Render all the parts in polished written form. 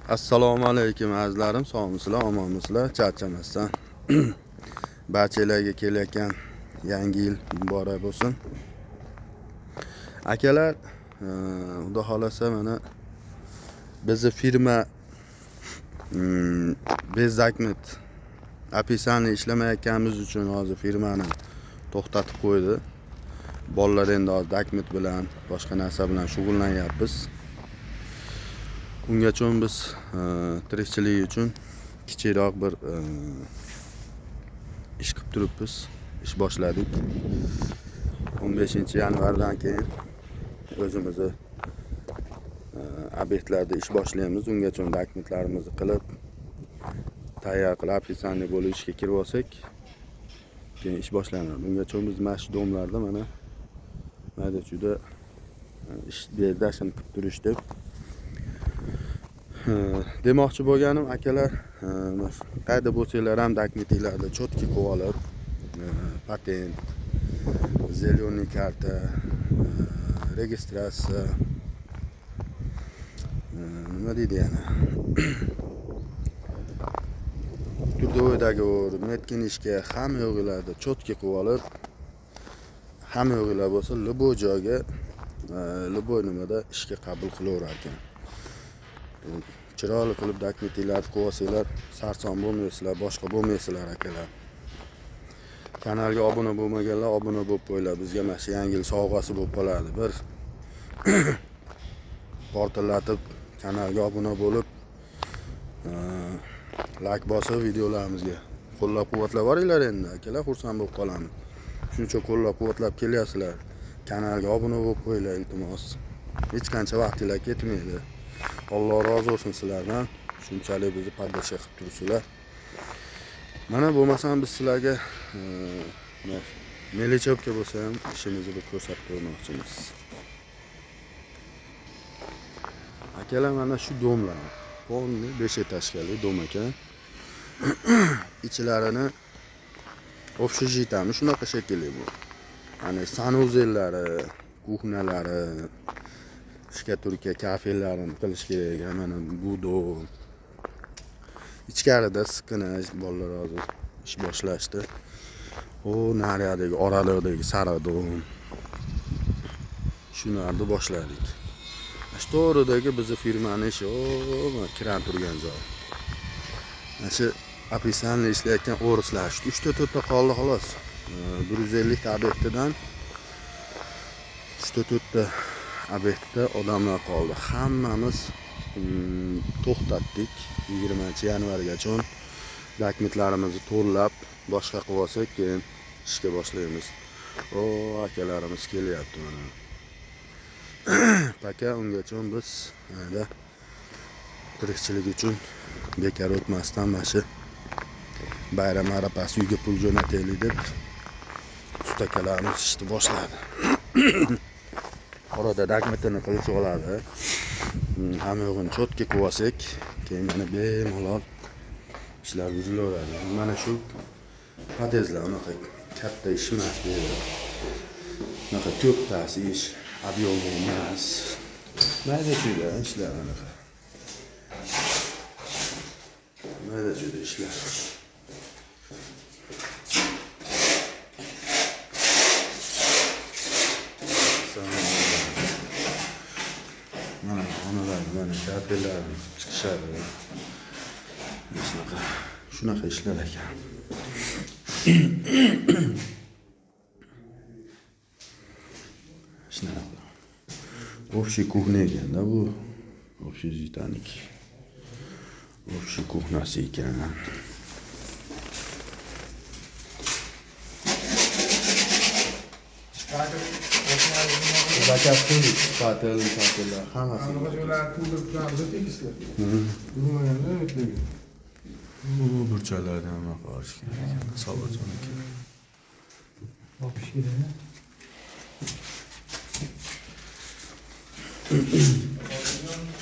Assalomu alaykum azizlarim, sog'misizlar, omonmisizlar, charchamasdan. Barchalarga kelayotgan yangi yil muborak bo'lsin. Akalar, xudo xolasa mana bizni firma Bezakmet opisani ishlamayotganimiz uchun hozir firmani to'xtatib qo'ydi. Bolalar endi hozir Dakmet bilan boshqa narsa bilan shug'ullanyapmiz. Ungacha biz tirikchilik uchun kichikroq bir ish qilib turibmiz. Ish boshladik. 15-yanvardan keyin o'zimizni obyektlarda ish boshlaymiz. Ungacha dokumentlarimizni qilib, tayyor qilib, opisani bo'lib ishga kirib olsak, keyin ish boshlanadi. Ungacha biz mana shu domlarda mana mayda-chuyda ish berdi, shuni qilib turishdi. Demoqchi bo'lganim, akalar, qayda bo'lsanglar ham dokumentinglarni chotki qilib olib, patent, zeleный karta, registratsiya, nima deydi yana? Turdo'ydagi metkinishga hamma yo'g'inglarni chotki qilib olib, hamma yo'g'inglar bo'lsa, liboy joyga, liboy nimada ishga qabul qilaverar ekan. Chiroyli qilib dokumentinglarni qo'yib olsanglar, sarson bo'lmaysizlar, boshqa bo'lmaysizlar akalar. Kanalga obuna bo'lmaganlar obuna bo'lib qo'yinglar. Bizga mana shu yangi yil sovg'asi bo'lib qoladi. Bir portallatib kanalga obuna bo'lib, like bosib videolarimizga qo'llab-quvvatlab boringlar endi akalar, xursand bo'lib qolamiz. Shuncha qo'llab-quvvatlab kelyapsizlar. Kanalga obuna bo'lib qo'yinglar iltimos. Hech qancha vaqtinglar ketmaydi. Alloh rozi bo'lsin sizlardan. Shunchalik bizni podдержка qilib turibsizlar. Mana bo'lmasam biz sizlarga Melichopka bo'lsa ham ishimizni bir ko'rsatib qo'ymoqchimiz. Akalar, mana shu domlar. Polni 5 etажkali dom ekan. Ichlarini общежитияmi shunaqa shekilli bu. Ya'ni sanuzellari, kuxnalari, shkaturka, kafelarini qilish kerak. Mana bu dom. Ichkarida siqinish, bolalar hozir ish boshlashdi. O nariyadagi oralardagi sariq dom. Shularni boshladik. Shu to'g'ridagi bizni firmaning ishi, kiran turgan joy. Mana shu opisani ishlayotgan o'rislar 3-4 ta qoldi xolos. 150 ta obyektdan 3-4 ta obyektda odamlar qoldi. Hammamiz to'xtatdik. 20-yanvargacha dokumentlarimizni to'lab, boshqa qilib olsak, keyin ishga boshlaymiz. Akalarimiz kelyapti mana. Paka ungacha biz mana tirikchilik uchun bekor o'tmasdan mana shu bayram arafasi uyga pul jo'nataylik deb ustakalarimiz ishni boshladi. Orada dokumentini qilib oladi. Hamma yo'g'ini chotki qilib olsak, keyin mana bemalol ishlar yurilaveradi. Mana shu podezlar unaqa katta ish emas bu. Unaqa to'ptasi ish, ob'yomli emas. Mayda-chuyda ishlar unaqa. Mayda-chuyda ishlar. Mana onalar, mana kafelar chiqishadi. Shunaqa ishlar ekan. Shunaqa. Общий kuxna ekanda bu. Общежитянiki. Общий kuxnasi ekan. Zakatli, patel, hammasi. Burchalardan ham qorish kerak. Sobajoniki. Opish kerak.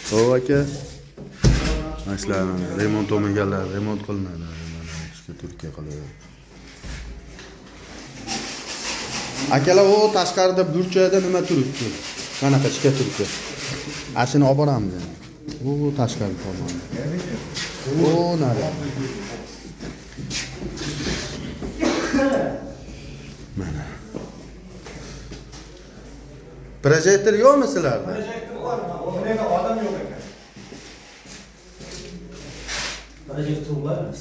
Xo'p aka. Mashlarni remont olmaganlar remont qilinadi. Mana ishga turkiya qiladi. Akalar, o tashqarida burchada nima turibdi? Qanaqa ishga turibdi? Ashini olib boramiz. U tashqari tomonda. O nari. Mana. Projektor yo'qmi sizlarda? Projektor var mı? Oraya adam yok ekan. Projektor var mı?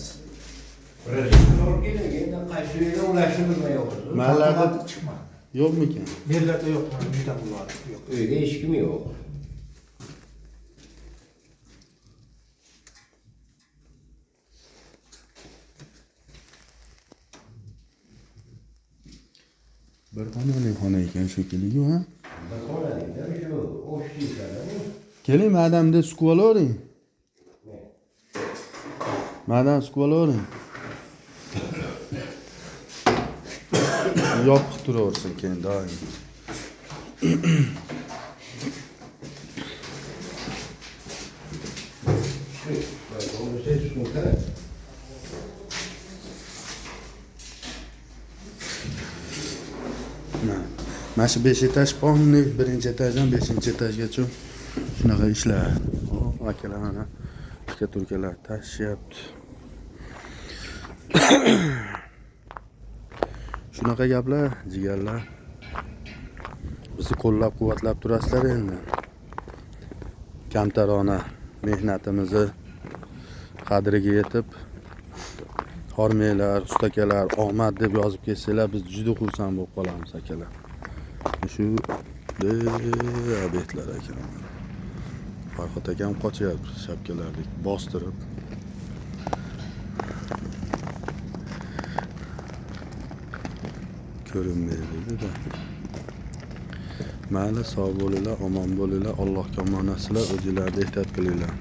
Projektor kerak, endi qaysi yerga ulashtirmay yo'qdi. Mahallarda Çıkma. yo'qmikan? Yerlerde yok. Uyda bular. Yok. Uyda hech kim yo'q. Bir xonali xona ekan shekilli-ku, ha? Bir xonada shu o'shliklarni. Keling, madamda sukib olavering. Madam sukib olavering. Yopiq turaversin keyin doim. Mana shu 5 etaj polniy, birinchi etajdan 5-chi etajgacha shunaqa ishlar. Hop, akalar mana turkalar tashyapti. Shunaqa gaplar, jigarlar. Bizni qo'llab-quvvatlab turasizlar endi. Kamtarona mehnatimizni qadriga yetib, hormanglar, ustakalar, omad deb yozib ketsanglar, biz juda xursand bo'lib qolamiz, akalar. Shu obyektlar ekan. Farhod akam qochyapti shapkalarni bostirib. Ko'rinmaydi-da. Mayli, sog' bo'linglar, omon bo'linglar, Allohga omonatlar, o'zinglarni ehtiyot qilinglar.